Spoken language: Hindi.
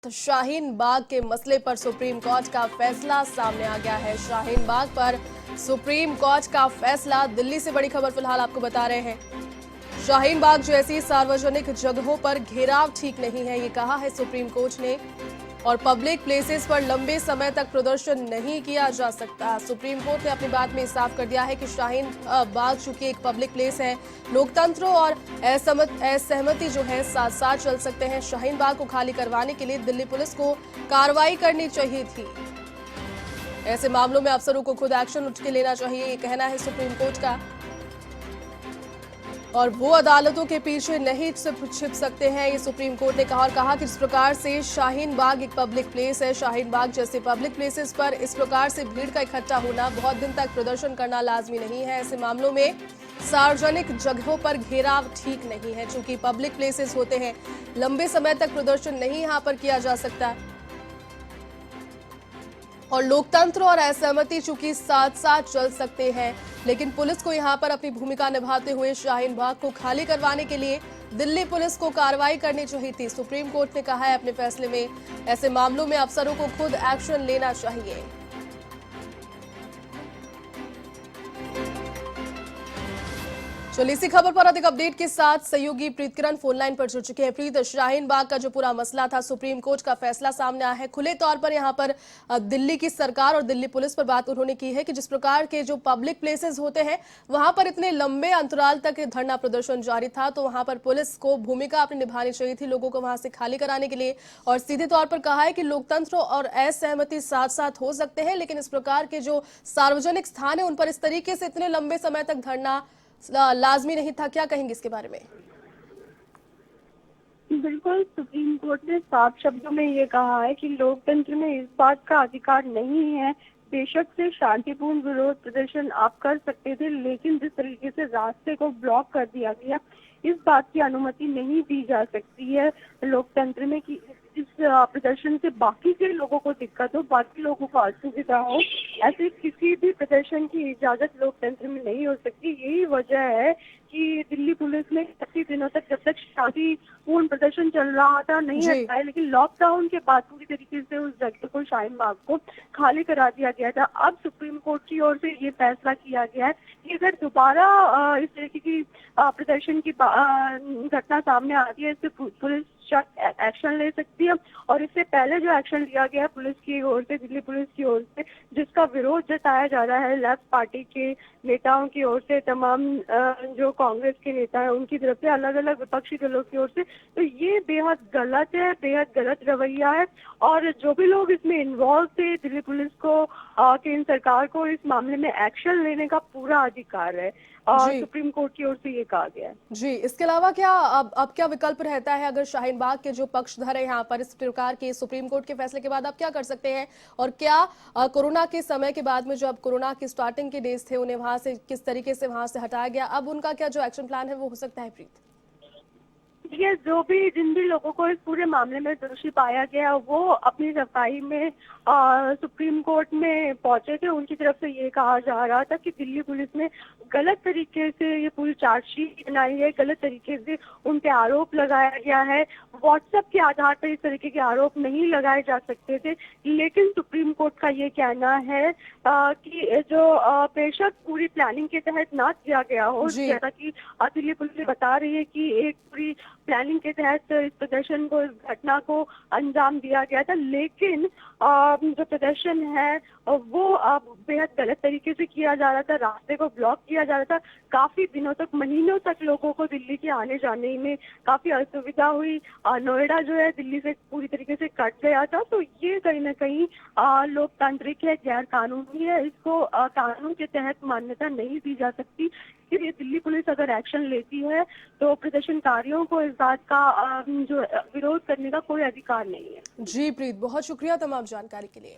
शाहीन बाग के मसले पर सुप्रीम कोर्ट का फैसला सामने आ गया है। शाहीन बाग पर सुप्रीम कोर्ट का फैसला। दिल्ली से बड़ी खबर फिलहाल आपको बता रहे हैं। शाहीन बाग जैसी सार्वजनिक जगहों पर घेराव ठीक नहीं है, ये कहा है सुप्रीम कोर्ट ने। और पब्लिक प्लेसेस पर लंबे समय तक प्रदर्शन नहीं किया जा सकता। सुप्रीम कोर्ट ने अपनी बात में साफ कर दिया है कि शाहीन बाग चूंकि एक पब्लिक प्लेस है, लोकतंत्र और असहमति जो है साथ साथ चल सकते हैं। शाहीन बाग को खाली करवाने के लिए दिल्ली पुलिस को कार्रवाई करनी चाहिए थी। ऐसे मामलों में अफसरों को खुद एक्शन उठ के लेना चाहिए, ये कहना है सुप्रीम कोर्ट का। और वो अदालतों के पीछे नहीं छिप सकते हैं, ये सुप्रीम कोर्ट ने कहा। और कहा कि जिस प्रकार से शाहीन बाग एक पब्लिक प्लेस है, शाहीन बाग जैसे पब्लिक प्लेसेस पर इस प्रकार से भीड़ का इकट्ठा होना, बहुत दिन तक प्रदर्शन करना लाजमी नहीं है। ऐसे मामलों में सार्वजनिक जगहों पर घेराव ठीक नहीं है। चूंकि पब्लिक प्लेसेस होते हैं, लंबे समय तक प्रदर्शन नहीं यहाँ पर किया जा सकता। और लोकतंत्र और असहमति चूंकि साथ साथ चल सकते हैं, लेकिन पुलिस को यहां पर अपनी भूमिका निभाते हुए शाहीन बाग को खाली करवाने के लिए दिल्ली पुलिस को कार्रवाई करनी चाहिए थी। सुप्रीम कोर्ट ने कहा है अपने फैसले में, ऐसे मामलों में अफसरों को खुद एक्शन लेना चाहिए। चलिए इसी खबर पर अधिक अपडेट के साथ सहयोगी प्रीत किरण फोन लाइन पर जुड़ चुके हैं। प्रीत, शाहीन बाग का जो पूरा मसला था, सुप्रीम कोर्ट का फैसला सामने आया है। खुले तौर पर यहाँ पर दिल्ली की सरकार और दिल्ली पुलिस पर बात उन्होंने की है कि जिस प्रकार के जो पब्लिक प्लेसेस होते हैं, वहां पर इतने लंबे अंतराल तक धरना प्रदर्शन जारी था, तो वहां पर पुलिस को भूमिका अपनी निभानी चाहिए थी लोगों को वहां से खाली कराने के लिए। और सीधे तौर पर कहा है कि लोकतंत्र और असहमति साथ साथ हो सकते हैं, लेकिन इस प्रकार के जो सार्वजनिक स्थान है उन पर इस तरीके से इतने लंबे समय तक धरना लाजमी नहीं था। क्या कहेंगे इसके बारे में? बिल्कुल, सुप्रीम कोर्ट ने साफ शब्दों में ये कहा है कि लोकतंत्र में इस बात का अधिकार नहीं है। बेशक से शांतिपूर्ण विरोध प्रदर्शन आप कर सकते थे, लेकिन जिस तरीके से रास्ते को ब्लॉक कर दिया गया, इस बात की अनुमति नहीं दी जा सकती है लोकतंत्र में कि इस प्रदर्शन से बाकी के लोगों को दिक्कत हो, बाकी लोगों को असुविधा हो। ऐसे किसी भी प्रदर्शन की इजाजत लोकतंत्र में नहीं हो सकती। यही वजह है कि दिल्ली पुलिस ने काफी दिनों तक, जब तक शांतिपूर्ण प्रदर्शन चल रहा था, नहीं हटाया, लेकिन लॉकडाउन के बाद पूरी तरीके से उस जगह को, शाहीन बाग को खाली करा दिया गया था। अब सुप्रीम कोर्ट की ओर से ये फैसला किया गया है कि अगर दोबारा इस तरीके की प्रदर्शन की घटना सामने आती है, इससे पुलिस एक्शन ले सकती है। और इससे पहले जो एक्शन लिया गया पुलिस की ओर से, दिल्ली पुलिस की ओर से, जिसका विरोध जताया जा रहा है लेफ्ट पार्टी के नेताओं की ओर से, तमाम जो कांग्रेस के नेता है उनकी तरफ से, अलग अलग विपक्षी दलों की ओर से, तो ये बेहद गलत है, बेहद गलत रवैया है। और जो भी लोग इसमें इन्वॉल्व थे, दिल्ली पुलिस को, केंद्र सरकार को इस मामले में एक्शन लेने का पूरा अधिकार है। सुप्रीम कोर्ट की ओर से ये कहा गया है। जी, इसके अलावा क्या अब क्या विकल्प रहता है अगर शाहीन बाग के जो पक्षधर है यहाँ पर इस प्रकार के सुप्रीम कोर्ट के फैसले के बाद आप क्या कर सकते हैं? और क्या कोरोना के समय के बाद में जो अब कोरोना की स्टार्टिंग के डेज थे, उन्हें वहां से किस तरीके से वहां से हटाया गया, अब उनका क्या जो एक्शन प्लान है वो हो सकता है? प्रीत, ये जिन भी लोगों को इस पूरे मामले में दोषी पाया गया, वो अपनी सफाई में सुप्रीम कोर्ट में पहुंचे थे। उनकी तरफ से ये कहा जा रहा था कि दिल्ली पुलिस ने गलत तरीके से ये पूरी चार्जशीट बनाई है, गलत तरीके से उन पे आरोप लगाया गया है। व्हाट्सएप के आधार पर इस तरीके के आरोप नहीं लगाए जा सकते थे, लेकिन सुप्रीम कोर्ट का ये कहना है कि जो बेशक पूरी प्लानिंग के तहत ना किया गया हो, जैसा कि दिल्ली पुलिस बता रही है कि एक पूरी प्लानिंग के तहत इस प्रदर्शन को, इस घटना को अंजाम दिया गया था, लेकिन जो प्रदर्शन है वो बेहद गलत तरीके से किया जा रहा था। रास्ते को ब्लॉक किया जा रहा था। काफी दिनों तक, महीनों तक लोगों को दिल्ली के आने जाने में काफी असुविधा हुई। नोएडा जो है दिल्ली से पूरी तरीके से कट गया था। तो ये कहीं ना कहीं लोकतांत्रिक है, गैर कानूनी है। इसको कानून के तहत मान्यता नहीं दी जा सकती। इसलिए दिल्ली पुलिस अगर एक्शन लेती है तो प्रदर्शनकारियों को इस बात का जो विरोध करने का कोई अधिकार नहीं है। जी प्रीत, बहुत शुक्रिया तमाम जानकारी के लिए।